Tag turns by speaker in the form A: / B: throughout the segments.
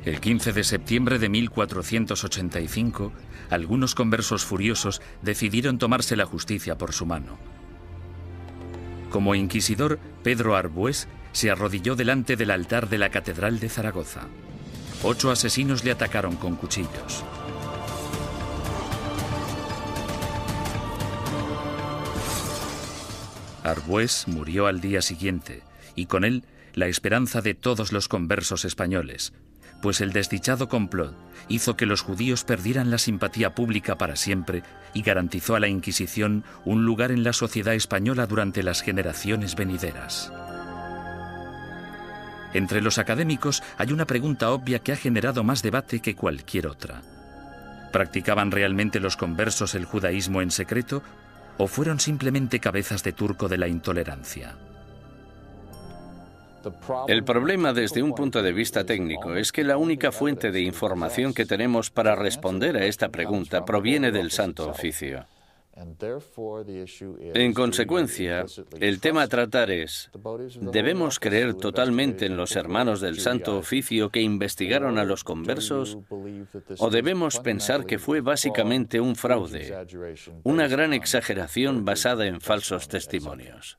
A: El 15 de septiembre de 1485, algunos conversos furiosos decidieron tomarse la justicia por su mano. Como inquisidor, Pedro Arbués se arrodilló delante del altar de la Catedral de Zaragoza. 8 asesinos le atacaron con cuchillos. Arbués murió al día siguiente, y con él la esperanza de todos los conversos españoles, pues el desdichado complot hizo que los judíos perdieran la simpatía pública para siempre y garantizó a la Inquisición un lugar en la sociedad española durante las generaciones venideras. Entre los académicos hay una pregunta obvia que ha generado más debate que cualquier otra. ¿Practicaban realmente los conversos el judaísmo en secreto o fueron simplemente cabezas de turco de la intolerancia?
B: El problema desde un punto de vista técnico es que la única fuente de información que tenemos para responder a esta pregunta proviene del Santo Oficio. En consecuencia, el tema a tratar es, ¿debemos creer totalmente en los hermanos del Santo Oficio que investigaron a los conversos? ¿O debemos pensar que fue básicamente un fraude, una gran exageración basada en falsos testimonios?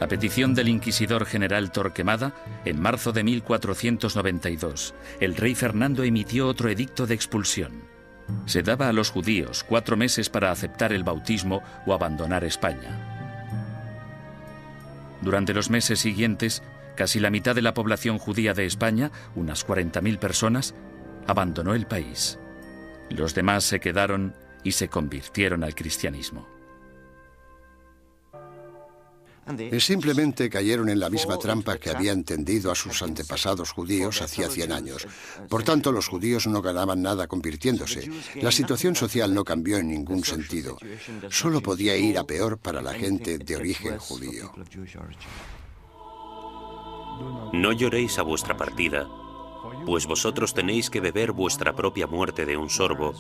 A: A petición del inquisidor general Torquemada, en marzo de 1492, el rey Fernando emitió otro edicto de expulsión. Se daba a los judíos 4 meses para aceptar el bautismo o abandonar España. Durante los meses siguientes, casi la mitad de la población judía de España, unas 40.000 personas, abandonó el país. Los demás se quedaron y se convirtieron al cristianismo.
C: Simplemente cayeron en la misma trampa que habían tendido a sus antepasados judíos hacía 100 años. Por tanto, los judíos no ganaban nada convirtiéndose. La situación social no cambió en ningún sentido. Solo podía ir a peor para la gente de origen judío.
D: No lloréis a vuestra partida, pues vosotros tenéis que beber vuestra propia muerte de un sorbo,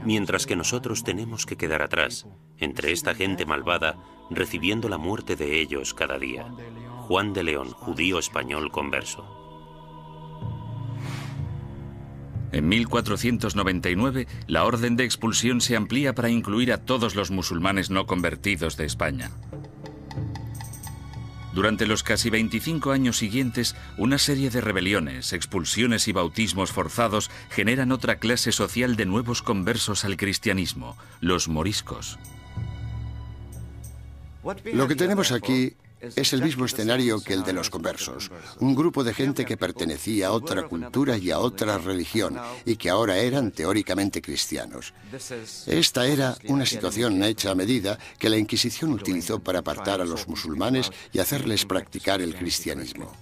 D: mientras que nosotros tenemos que quedar atrás, entre esta gente malvada, recibiendo la muerte de ellos cada día. Juan de León, judío español converso.
A: En 1499, la orden de expulsión se amplía para incluir a todos los musulmanes no convertidos de España. Durante los casi 25 años siguientes, una serie de rebeliones, expulsiones y bautismos forzados generan otra clase social de nuevos conversos al cristianismo, los moriscos.
C: Lo que tenemos aquí es el mismo escenario que el de los conversos. Un grupo de gente que pertenecía a otra cultura y a otra religión y que ahora eran teóricamente cristianos. Esta era una situación hecha a medida que la Inquisición utilizó para apartar a los musulmanes y hacerles practicar el cristianismo.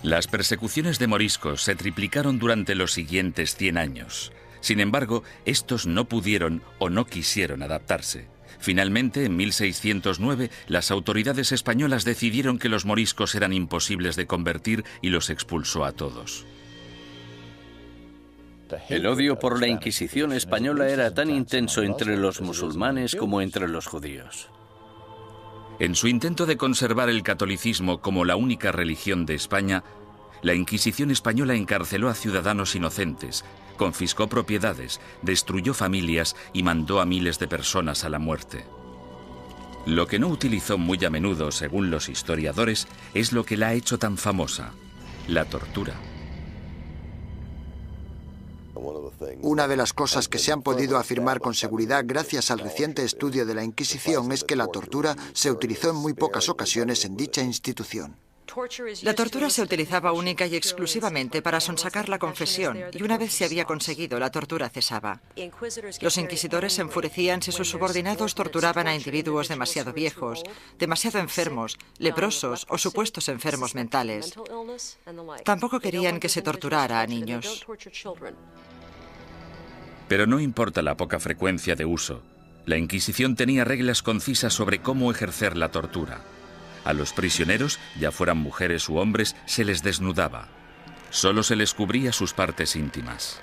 A: Las persecuciones de moriscos se triplicaron durante los siguientes 100 años. Sin embargo, estos no pudieron o no quisieron adaptarse. Finalmente, en 1609, las autoridades españolas decidieron que los moriscos eran imposibles de convertir y los expulsó a todos.
B: El odio por la Inquisición española era tan intenso entre los musulmanes como entre los judíos.
A: En su intento de conservar el catolicismo como la única religión de España, la Inquisición española encarceló a ciudadanos inocentes, confiscó propiedades, destruyó familias y mandó a miles de personas a la muerte. Lo que no utilizó muy a menudo, según los historiadores, es lo que la ha hecho tan famosa: la tortura.
E: Una de las cosas que se han podido afirmar con seguridad gracias al reciente estudio de la Inquisición es que la tortura se utilizó en muy pocas ocasiones en dicha institución.
F: La tortura se utilizaba única y exclusivamente para sonsacar la confesión, y una vez se había conseguido, la tortura cesaba. Los inquisidores se enfurecían si sus subordinados torturaban a individuos demasiado viejos, demasiado enfermos, leprosos o supuestos enfermos mentales. Tampoco querían que se torturara a niños.
A: Pero no importa la poca frecuencia de uso, la Inquisición tenía reglas concisas sobre cómo ejercer la tortura. A los prisioneros, ya fueran mujeres u hombres, se les desnudaba. Solo se les cubría sus partes íntimas.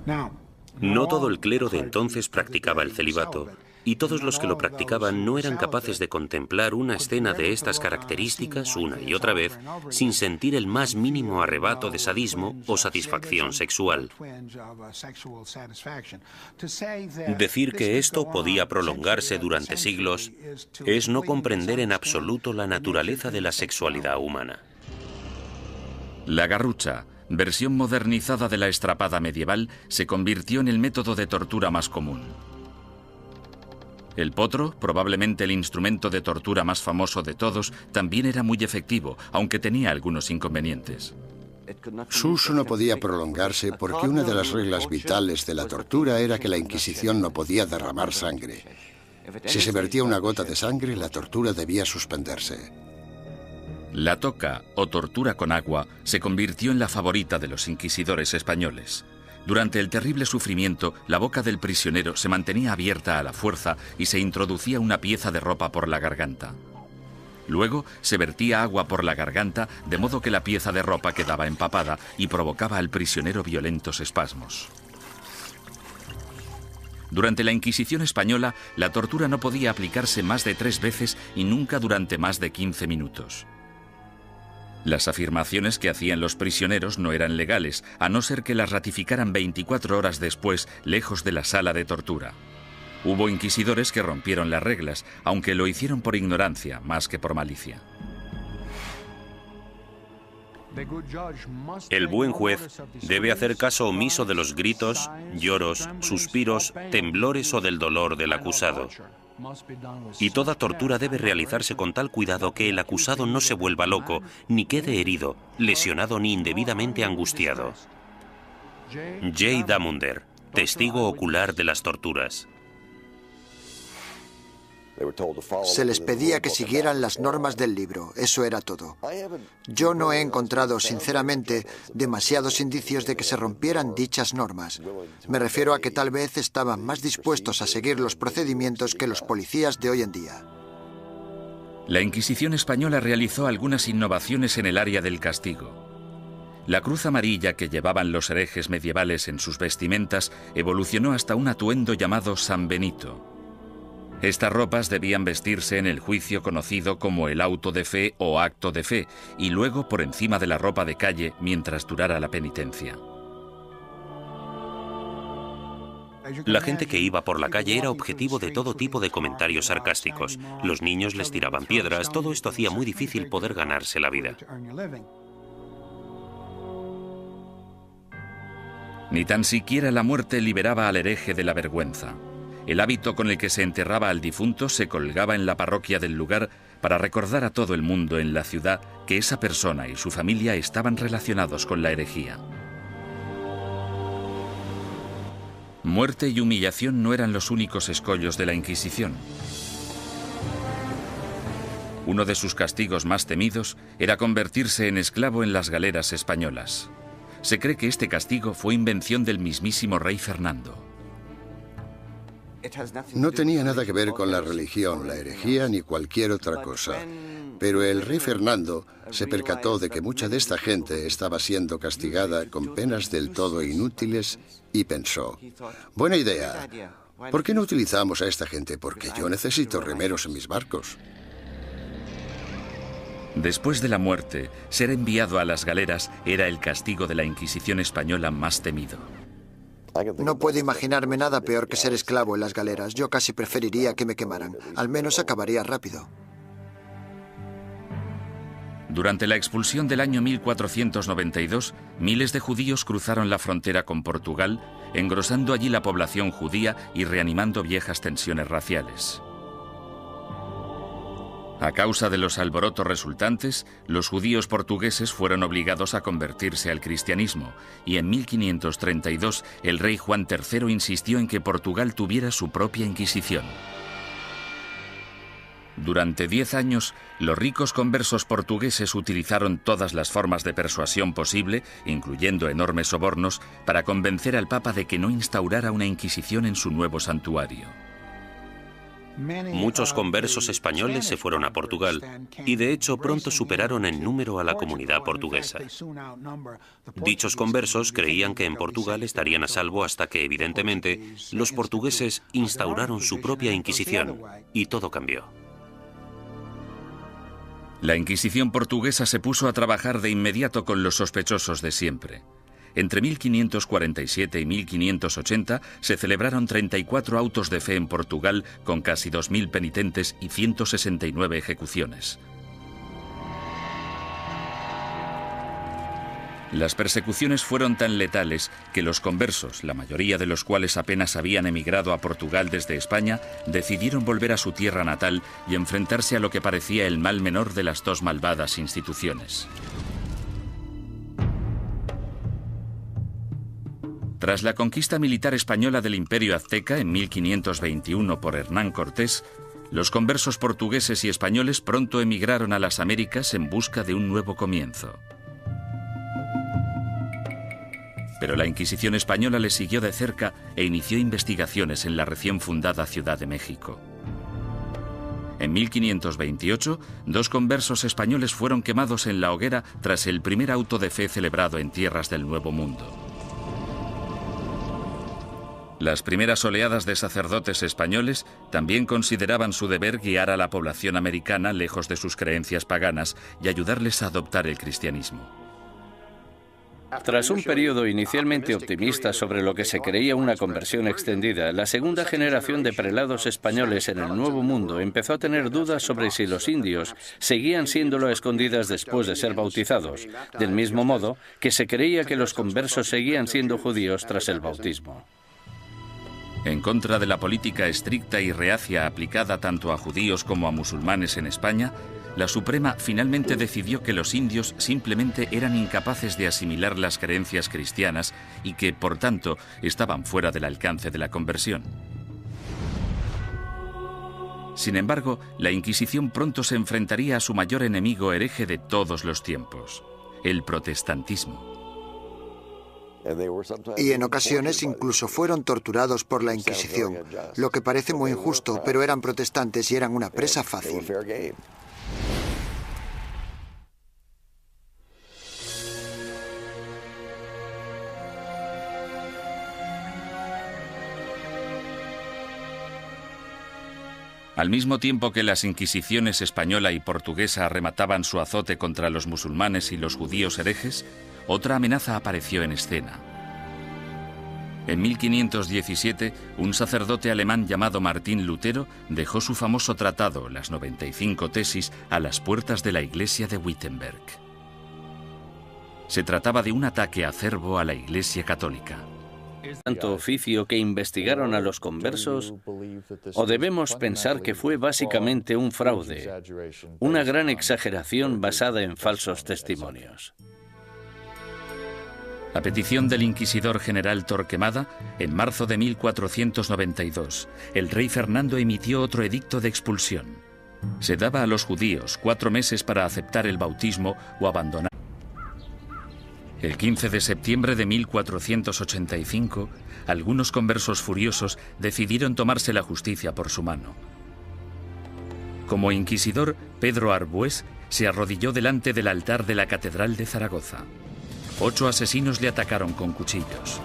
D: No todo el clero de entonces practicaba el celibato, Y todos los que lo practicaban no eran capaces de contemplar una escena de estas características una y otra vez sin sentir el más mínimo arrebato de sadismo o satisfacción sexual. Decir que esto podía prolongarse durante siglos es no comprender en absoluto la naturaleza de la sexualidad humana.
A: La garrucha, versión modernizada de la estrapada medieval, se convirtió en el método de tortura más común. El potro, probablemente el instrumento de tortura más famoso de todos, también era muy efectivo, aunque tenía algunos inconvenientes.
C: Su uso no podía prolongarse porque una de las reglas vitales de la tortura era que la Inquisición no podía derramar sangre. Si se vertía una gota de sangre, la tortura debía suspenderse.
A: La toca, o tortura con agua, se convirtió en la favorita de los inquisidores españoles. Durante el terrible sufrimiento, la boca del prisionero se mantenía abierta a la fuerza y se introducía una pieza de ropa por la garganta. Luego se vertía agua por la garganta, de modo que la pieza de ropa quedaba empapada y provocaba al prisionero violentos espasmos. Durante la Inquisición española, la tortura no podía aplicarse más de 3 veces y nunca durante más de 15 minutos. Las afirmaciones que hacían los prisioneros no eran legales, a no ser que las ratificaran 24 horas después, lejos de la sala de tortura. Hubo inquisidores que rompieron las reglas, aunque lo hicieron por ignorancia, más que por malicia.
D: El buen juez debe hacer caso omiso de los gritos, lloros, suspiros, temblores o del dolor del acusado. Y toda tortura debe realizarse con tal cuidado que el acusado no se vuelva loco, ni quede herido, lesionado ni indebidamente angustiado. J. Damunder, testigo ocular de las torturas.
E: Se les pedía que siguieran las normas del libro, eso era todo. Yo no he encontrado, sinceramente, demasiados indicios de que se rompieran dichas normas. Me refiero a que tal vez estaban más dispuestos a seguir los procedimientos que los policías de hoy en día.
A: La Inquisición española realizó algunas innovaciones en el área del castigo. La cruz amarilla que llevaban los herejes medievales en sus vestimentas evolucionó hasta un atuendo llamado San Benito. Estas ropas debían vestirse en el juicio conocido como el auto de fe o acto de fe, y luego por encima de la ropa de calle mientras durara la penitencia.
D: La gente que iba por la calle era objetivo de todo tipo de comentarios sarcásticos. Los niños les tiraban piedras, todo esto hacía muy difícil poder ganarse la vida.
A: Ni tan siquiera la muerte liberaba al hereje de la vergüenza. El hábito con el que se enterraba al difunto se colgaba en la parroquia del lugar para recordar a todo el mundo en la ciudad que esa persona y su familia estaban relacionados con la herejía. Muerte y humillación no eran los únicos escollos de la Inquisición. Uno de sus castigos más temidos era convertirse en esclavo en las galeras españolas. Se cree que este castigo fue invención del mismísimo rey Fernando.
C: No tenía nada que ver con la religión, la herejía ni cualquier otra cosa. Pero el rey Fernando se percató de que mucha de esta gente estaba siendo castigada con penas del todo inútiles y pensó, buena idea, ¿por qué no utilizamos a esta gente? Porque yo necesito remeros en mis barcos.
A: Después de la muerte, ser enviado a las galeras era el castigo de la Inquisición española más temido.
E: No puedo imaginarme nada peor que ser esclavo en las galeras. Yo casi preferiría que me quemaran. Al menos acabaría rápido.
A: Durante la expulsión del año 1492, miles de judíos cruzaron la frontera con Portugal, engrosando allí la población judía y reanimando viejas tensiones raciales. A causa de los alborotos resultantes, los judíos portugueses fueron obligados a convertirse al cristianismo, y en 1532 el rey Juan III insistió en que Portugal tuviera su propia Inquisición. Durante 10 años, los ricos conversos portugueses utilizaron todas las formas de persuasión posible, incluyendo enormes sobornos, para convencer al Papa de que no instaurara una Inquisición en su nuevo santuario.
D: Muchos conversos españoles se fueron a Portugal y de hecho pronto superaron en número a la comunidad portuguesa. Dichos conversos creían que en Portugal estarían a salvo hasta que, evidentemente, los portugueses instauraron su propia Inquisición y todo cambió.
A: La Inquisición portuguesa se puso a trabajar de inmediato con los sospechosos de siempre. Entre 1547 y 1580 se celebraron 34 autos de fe en Portugal con casi 2.000 penitentes y 169 ejecuciones. Las persecuciones fueron tan letales que los conversos, la mayoría de los cuales apenas habían emigrado a Portugal desde España, decidieron volver a su tierra natal y enfrentarse a lo que parecía el mal menor de las dos malvadas instituciones. Tras la conquista militar española del Imperio Azteca en 1521 por Hernán Cortés, los conversos portugueses y españoles pronto emigraron a las Américas en busca de un nuevo comienzo. Pero la Inquisición española les siguió de cerca e inició investigaciones en la recién fundada Ciudad de México. En 1528, 2 conversos españoles fueron quemados en la hoguera tras el primer auto de fe celebrado en tierras del Nuevo Mundo. Las primeras oleadas de sacerdotes españoles también consideraban su deber guiar a la población americana lejos de sus creencias paganas y ayudarles a adoptar el cristianismo.
B: Tras un periodo inicialmente optimista sobre lo que se creía una conversión extendida, la segunda generación de prelados españoles en el Nuevo Mundo empezó a tener dudas sobre si los indios seguían siéndolo a escondidas después de ser bautizados, del mismo modo que se creía que los conversos seguían siendo judíos tras el bautismo.
A: En contra de la política estricta y reacia aplicada tanto a judíos como a musulmanes en España, la Suprema finalmente decidió que los indios simplemente eran incapaces de asimilar las creencias cristianas y que, por tanto, estaban fuera del alcance de la conversión. Sin embargo, la Inquisición pronto se enfrentaría a su mayor enemigo hereje de todos los tiempos, el protestantismo.
E: Y en ocasiones incluso fueron torturados por la Inquisición, lo que parece muy injusto, pero eran protestantes y eran una presa fácil.
A: Al mismo tiempo que las inquisiciones española y portuguesa remataban su azote contra los musulmanes y los judíos herejes, otra amenaza apareció en escena. En 1517, un sacerdote alemán llamado Martín Lutero dejó su famoso tratado, las 95 tesis, a las puertas de la iglesia de Wittenberg. Se trataba de un ataque acerbo a la Iglesia católica.
B: ¿Tanto oficio que investigaron a los conversos? ¿O debemos pensar que fue básicamente un fraude, una gran exageración basada en falsos testimonios?
A: A petición del inquisidor general Torquemada, en marzo de 1492, el rey Fernando emitió otro edicto de expulsión. Se daba a los judíos 4 meses para aceptar el bautismo o abandonar. El 15 de septiembre de 1485, algunos conversos furiosos decidieron tomarse la justicia por su mano. Como inquisidor, Pedro Arbués se arrodilló delante del altar de la Catedral de Zaragoza. 8 asesinos le atacaron con cuchillos.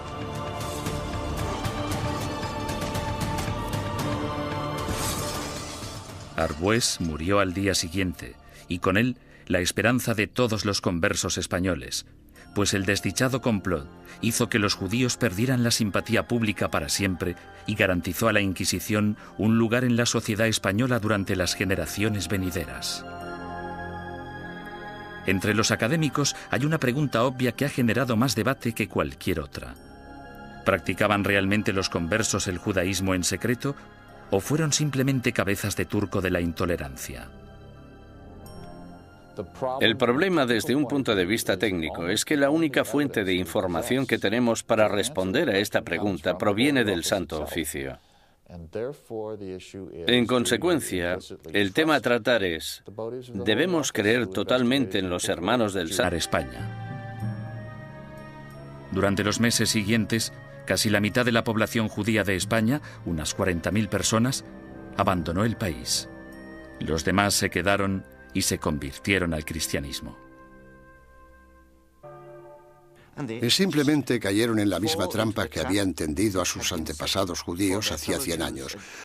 A: Arbués murió al día siguiente, y con él la esperanza de todos los conversos españoles, pues el desdichado complot hizo que los judíos perdieran la simpatía pública para siempre y garantizó a la Inquisición un lugar en la sociedad española durante las generaciones venideras. Entre los académicos hay una pregunta obvia que ha generado más debate que cualquier otra. ¿Practicaban realmente los conversos el judaísmo en secreto o fueron simplemente cabezas de turco de la intolerancia?
B: El problema desde un punto de vista técnico es que la única fuente de información que tenemos para responder a esta pregunta proviene del Santo Oficio. En consecuencia, el tema a tratar es: ¿debemos creer totalmente en los hermanos del Santo?
A: España. Durante los meses siguientes, casi la mitad de la población judía de España, unas 40.000 personas, abandonó el país. Los demás se quedaron y se convirtieron al cristianismo.
C: Y simplemente cayeron en la misma trampa que habían tendido a sus antepasados judíos hacía 100 años.